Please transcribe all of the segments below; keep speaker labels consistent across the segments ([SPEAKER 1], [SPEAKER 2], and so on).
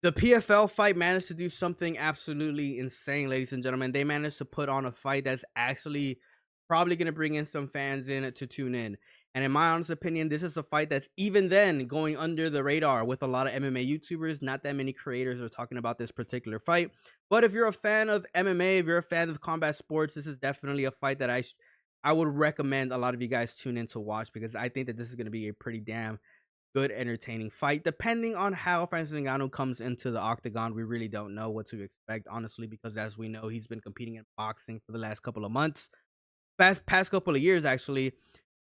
[SPEAKER 1] The PFL fight managed to do something absolutely insane, ladies and gentlemen. They managed to put on a fight that's actually probably going to bring in some fans in to tune in. And in my honest opinion, this is a fight that's even then going under the radar with a lot of MMA YouTubers. Not that many creators are talking about this particular fight. But if you're a fan of MMA, if you're a fan of combat sports, this is definitely a fight that I would recommend a lot of you guys tune in to watch, because I think that this is going to be a pretty damn good, entertaining fight. Depending on how Francis Ngannou comes into the octagon, we really don't know what to expect, honestly, because as we know, he's been competing in boxing for the last couple of months, past couple of years, actually.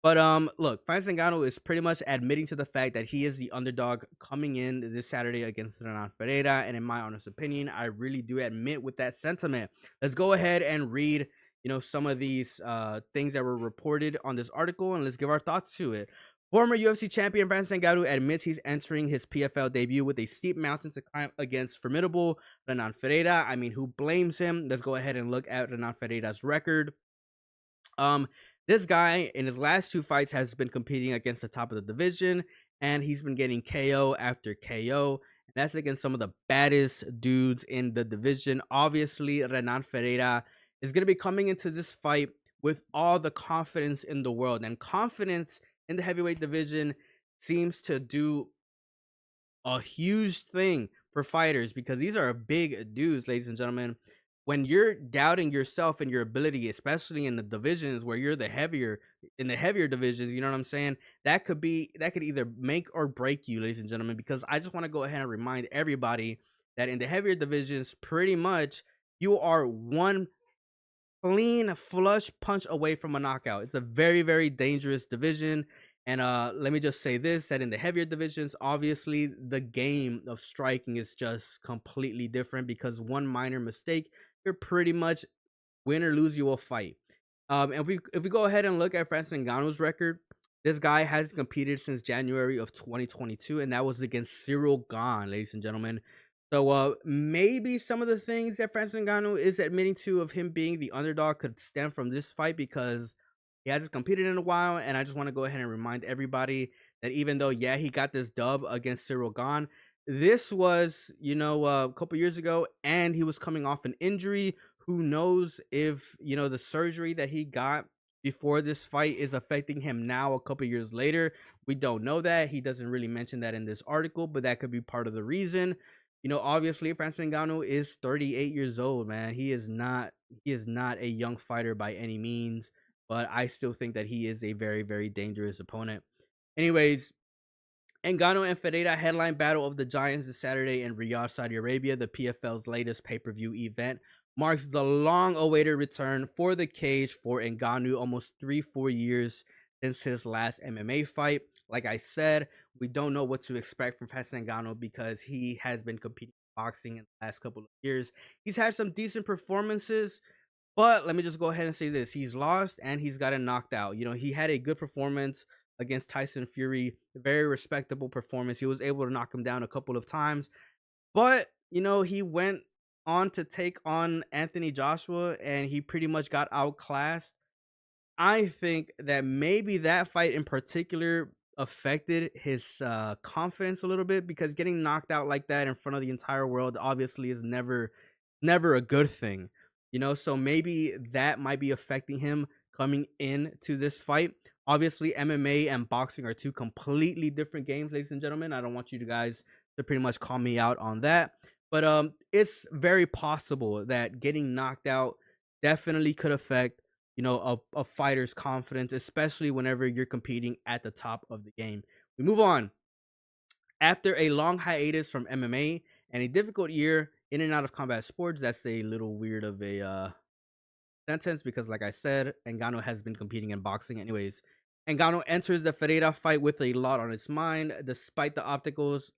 [SPEAKER 1] But look, Francis Ngannou is pretty much admitting to the fact that he is the underdog coming in this Saturday against Renan Ferreira, and in my honest opinion, I really do admit with that sentiment. Let's go ahead and read, some of these things that were reported on this article, and let's give our thoughts to it. Former UFC champion Francis Ngannou admits he's entering his PFL debut with a steep mountain to climb against formidable Renan Ferreira. I mean, who blames him? Let's go ahead and look at Renan Ferreira's record. Um, this guy in his last two fights has been competing against the top of the division, and he's been getting KO after KO. And that's against some of the baddest dudes in the division. Obviously, Renan Ferreira is going to be coming into this fight with all the confidence in the world, and confidence in the heavyweight division seems to do a huge thing for fighters, because these are big dudes, ladies and gentlemen. When you're doubting yourself and your ability, especially in the divisions where you're the heavier in the heavier divisions, you know what I'm saying? That could either make or break you, ladies and gentlemen. Because I just want to go ahead and remind everybody that in the heavier divisions, pretty much you are one clean flush punch away from a knockout. It's a very, very dangerous division. And let me just say this, that in the heavier divisions, obviously the game of striking is just completely different, because one minor mistake, you're pretty much win or lose, you will fight. And if we go ahead and look at Francis Ngannou's record, this guy has competed since January of 2022, and that was against Cyril Gahn, ladies and gentlemen. So maybe some of the things that Francis Ngannou is admitting to of him being the underdog could stem from this fight, because he hasn't competed in a while. And I just want to go ahead and remind everybody that even though, yeah, he got this dub against Cyril Gahn, this was, a couple years ago, and he was coming off an injury. Who knows if, the surgery that he got before this fight is affecting him now a couple years later. We don't know that. He doesn't really mention that in this article, but that could be part of the reason. Obviously, Francis Ngannou is 38 years old, man. He is not a young fighter by any means, but I still think that he is a very, very dangerous opponent. Anyways, Ngannou and Ferreira headline battle of the Giants this Saturday in Riyadh, Saudi Arabia. The PFL's latest pay-per-view event marks the long-awaited return for the cage for Ngannou, almost 4 years since his last MMA fight. Like I said, we don't know what to expect from Francis Ngannou, because he has been competing in boxing in the last couple of years. He's had some decent performances, but let me just go ahead and say this. He's lost and he's gotten knocked out. He had a good performance against Tyson Fury, very respectable performance. He was able to knock him down a couple of times, but he went on to take on Anthony Joshua, and he pretty much got outclassed. I think that maybe that fight in particular affected his confidence a little bit, because getting knocked out like that in front of the entire world obviously is never a good thing. So maybe that might be affecting him coming into this fight. Obviously, MMA and boxing are two completely different games, ladies and gentlemen. I don't want you guys to pretty much call me out on that. But it's very possible that getting knocked out definitely could affect, a fighter's confidence, especially whenever you're competing at the top of the game. We move on. After a long hiatus from MMA and a difficult year in and out of combat sports, that's a little weird of a sentence, because, like I said, Ngannou has been competing in boxing. Anyways, Ngannou enters the Ferreira fight with a lot on his mind, despite the obstacles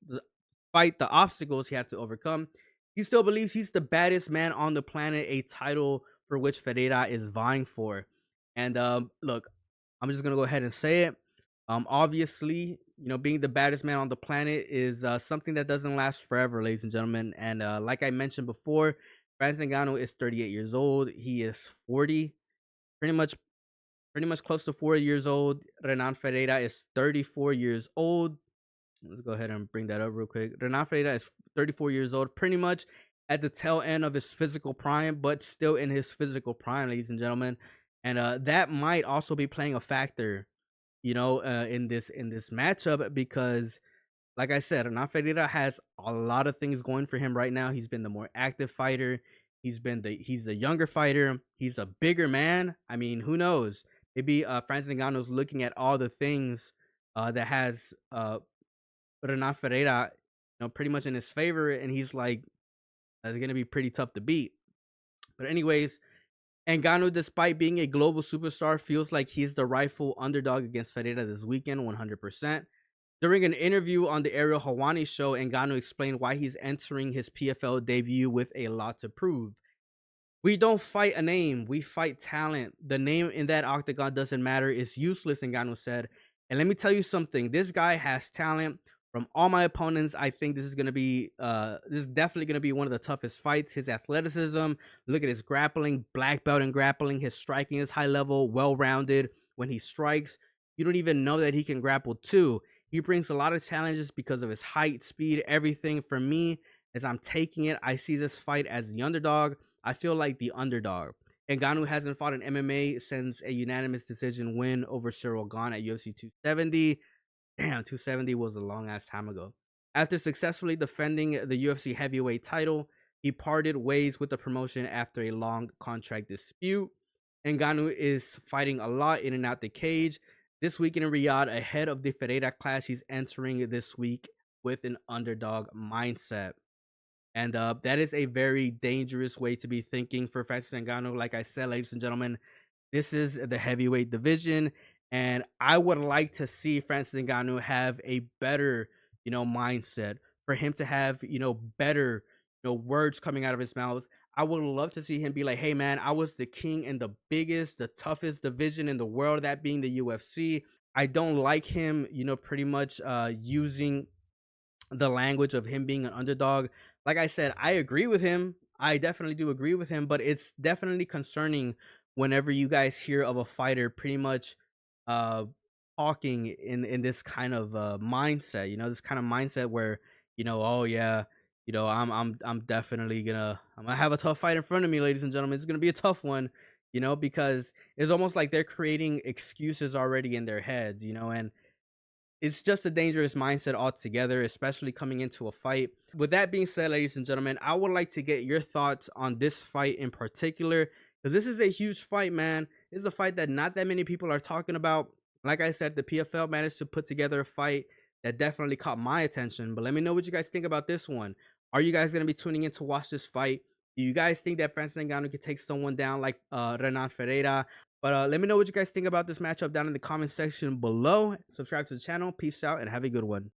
[SPEAKER 1] he had to overcome. He still believes he's the baddest man on the planet, a title for which Ferreira is vying for. And look, I'm just gonna go ahead and say it. Obviously, being the baddest man on the planet is something that doesn't last forever, ladies and gentlemen. And like I mentioned before, Francis Ngannou is 38 years old. He is 40, pretty much, close to 40 years old. Renan Ferreira is 34 years old. Let's go ahead and bring that up real quick. Renan Ferreira is 34 years old, pretty much at the tail end of his physical prime, but still in his physical prime, ladies and gentlemen. And that might also be playing a factor, in this matchup because, like I said, Renan Ferreira has a lot of things going for him right now. He's been the more active fighter. He's a younger fighter. He's a bigger man. I mean, who knows? Maybe Francis Ngannou's looking at all the things that has Renan Ferreira, pretty much in his favor, and he's like, that's gonna be pretty tough to beat. But anyways, Ngannou, despite being a global superstar, feels like he's the rightful underdog against Ferreira this weekend, 100%. During an interview on the Ariel Helwani show, Ngannou explained why he's entering his PFL debut with a lot to prove. We don't fight a name, we fight talent. The name in that octagon doesn't matter. It's useless, Ngannou said. And let me tell you something. This guy has talent. From all my opponents, I think this is definitely gonna be one of the toughest fights. His athleticism, look at his grappling, black belt in grappling, his striking is high level, well-rounded. When he strikes, you don't even know that he can grapple too. He brings a lot of challenges because of his height, speed, everything. For me, as I'm taking it, I see this fight as the underdog. I feel like the underdog. Ngannou hasn't fought in MMA since a unanimous decision win over Cyril Gane at UFC 270. Damn, 270 was a long ass time ago. After successfully defending the UFC heavyweight title, he parted ways with the promotion after a long contract dispute. Ngannou is fighting a lot in and out the cage. This week in Riyadh, ahead of the Ferreira clash, he's entering this week with an underdog mindset. And that is a very dangerous way to be thinking for Francis Ngannou. Like I said, ladies and gentlemen, this is the heavyweight division, and I would like to see Francis Ngannou have a better, mindset, for him to have, better, words coming out of his mouth. I would love to see him be like, "Hey, man, I was the king in the biggest, the toughest division in the world, that being the UFC." I don't like him, pretty much using the language of him being an underdog. Like I said, I agree with him. I definitely do agree with him, but it's definitely concerning whenever you guys hear of a fighter pretty much uh talking in this kind of mindset, this kind of mindset where, oh yeah, I'm definitely I'm gonna have a tough fight in front of me, ladies and gentlemen. It's gonna be a tough one, because it's almost like they're creating excuses already in their heads, and it's just a dangerous mindset altogether, especially coming into a fight. With that being said, ladies and gentlemen, I would like to get your thoughts on this fight in particular, because this is a huge fight, man. This is a fight that not that many people are talking about. Like I said, the PFL managed to put together a fight that definitely caught my attention. But let me know what you guys think about this one. Are you guys going to be tuning in to watch this fight? Do you guys think that Francis Ngannou could take someone down like Renan Ferreira? But let me know what you guys think about this matchup down in the comment section below. Subscribe to the channel. Peace out and have a good one.